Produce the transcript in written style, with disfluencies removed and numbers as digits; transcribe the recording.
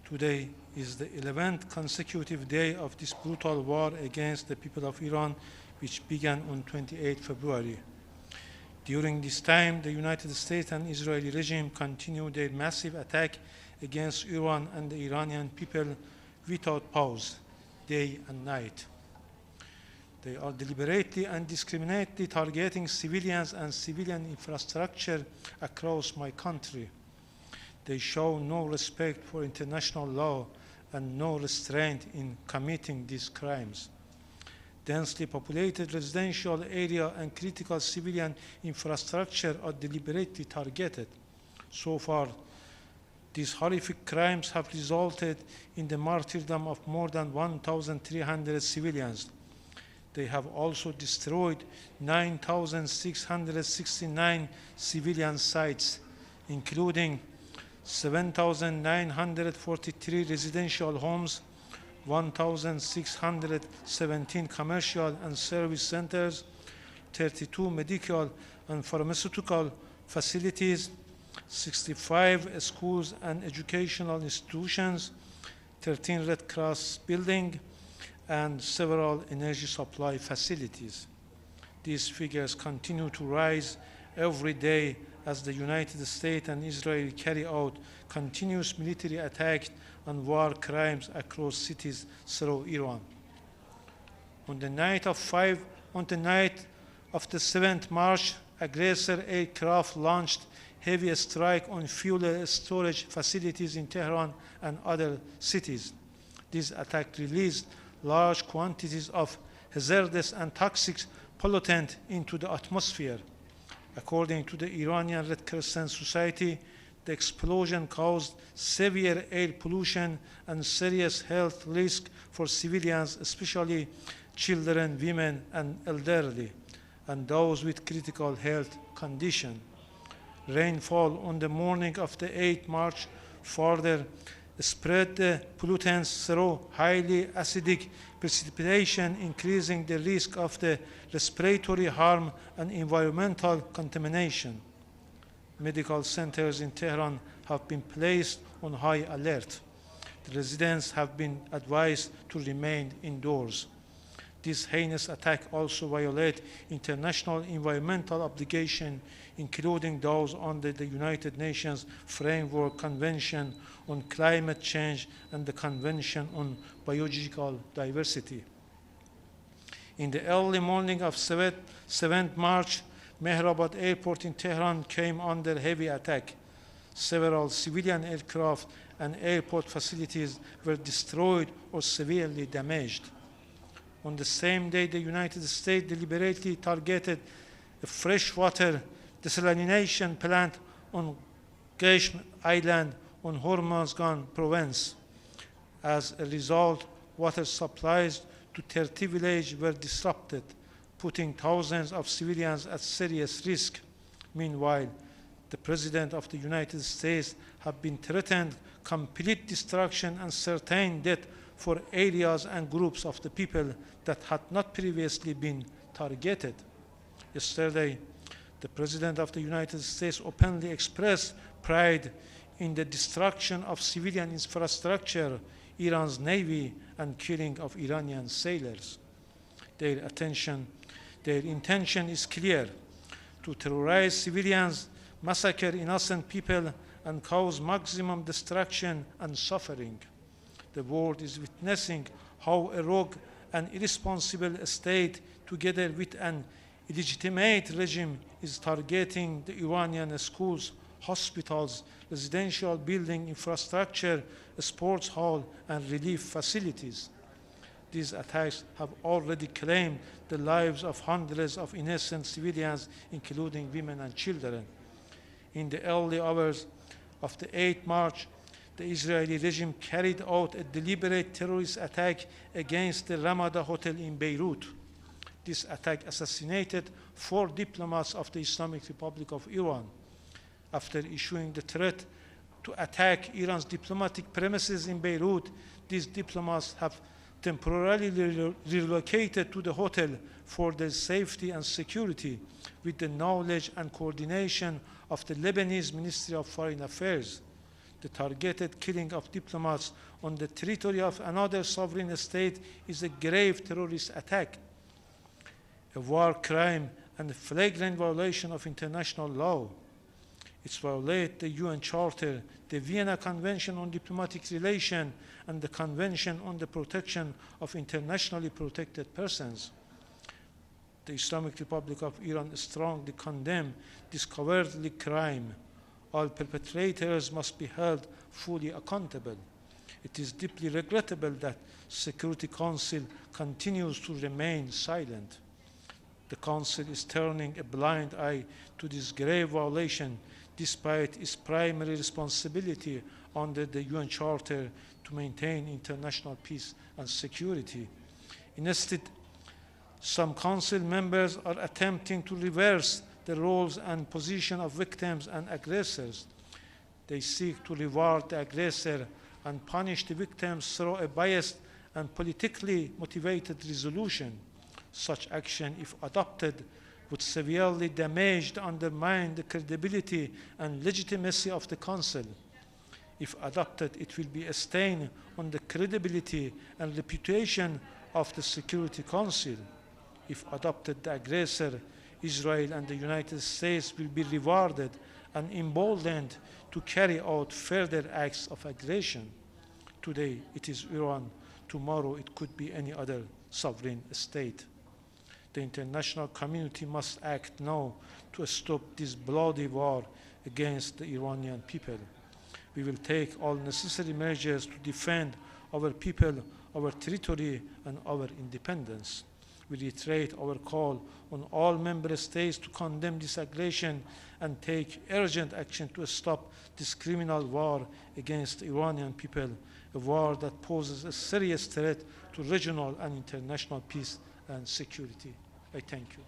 Today is the 11th consecutive day of this brutal war against the people of Iran, which began on 28 February. During this time, the United States and Israeli regime continue their massive attack against Iran and the Iranian people without pause, day and night. They are deliberately and discriminately targeting civilians and civilian infrastructure across my country. They show no respect for international law and no restraint in committing these crimes. Densely populated residential area and critical civilian infrastructure are deliberately targeted. So far, these horrific crimes have resulted in the martyrdom of more than 1,300 civilians. They have also destroyed 9,669 civilian sites, including 7,943 residential homes, 1,617 commercial and service centers, 32 medical and pharmaceutical facilities, 65 schools and educational institutions, 13 Red Cross buildings, and several energy supply facilities. These figures continue to rise every day as the United States and Israel carry out continuous military attacks and war crimes across cities throughout Iran. On the night of the 7th March, aggressor aircraft launched heavy strike on fuel storage facilities in Tehran and other cities. This attack released large quantities of hazardous and toxic pollutant into the atmosphere. According to the Iranian Red Crescent Society, the explosion caused severe air pollution and serious health risk for civilians, especially children, women, and elderly, and those with critical health conditions. Rainfall on the morning of the 8th March further spread the pollutants through highly acidic precipitation, increasing the risk of the respiratory harm and environmental contamination. Medical centers in Tehran have been placed on high alert. The residents have been advised to remain indoors. This heinous attack also violates international environmental obligations, including those under the United Nations Framework Convention on Climate Change and the Convention on Biological Diversity. In the early morning of 7th March, Mehrabad Airport in Tehran came under heavy attack. Several civilian aircraft and airport facilities were destroyed or severely damaged. On the same day, the United States deliberately targeted a freshwater desalination plant on Qeshm Island on Hormozgan province. As a result, water supplies to 30 villages were disrupted, putting thousands of civilians at serious risk. Meanwhile, the President of the United States has been threatened complete destruction and certain death for areas and groups of the people that had not previously been targeted. Yesterday, the President of the United States openly expressed pride in the destruction of civilian infrastructure, Iran's navy, and killing of Iranian sailors. Their intention is clear: to terrorize civilians, massacre innocent people, and cause maximum destruction and suffering. The world is witnessing how a rogue and irresponsible state, together with an illegitimate regime, is targeting the Iranian schools, hospitals, residential building infrastructure, sports hall, and relief facilities. These attacks have already claimed the lives of hundreds of innocent civilians, including women and children. In the early hours of the 8th March, the Israeli regime carried out a deliberate terrorist attack against the Ramada Hotel in Beirut. This attack assassinated 4 diplomats of the Islamic Republic of Iran. After issuing the threat to attack Iran's diplomatic premises in Beirut, these diplomats have temporarily relocated to the hotel for their safety and security, with the knowledge and coordination of the Lebanese Ministry of Foreign Affairs. The targeted killing of diplomats on the territory of another sovereign state is a grave terrorist attack, a war crime and a flagrant violation of international law. It violates the UN Charter, the Vienna Convention on Diplomatic Relations, and the Convention on the Protection of Internationally Protected Persons. The Islamic Republic of Iran strongly condemns this cowardly crime. All perpetrators must be held fully accountable. It is deeply regrettable that Security Council continues to remain silent. The Council is turning a blind eye to this grave violation despite its primary responsibility under the UN Charter to maintain international peace and security. Instead, some Council members are attempting to reverse the roles and position of victims and aggressors. They seek to reward the aggressor and punish the victims through a biased and politically motivated resolution. Such action, if adopted, would severely damage and undermine the credibility and legitimacy of the Council. If adopted, it will be a stain on the credibility and reputation of the Security Council. If adopted, the aggressor, Israel and the United States, will be rewarded and emboldened to carry out further acts of aggression. Today it is Iran, tomorrow it could be any other sovereign state. The international community must act now to stop this bloody war against the Iranian people. We will take all necessary measures to defend our people, our territory, and our independence. We reiterate our call on all member states to condemn this aggression and take urgent action to stop this criminal war against the Iranian people, a war that poses a serious threat to regional and international peace and security. I thank you.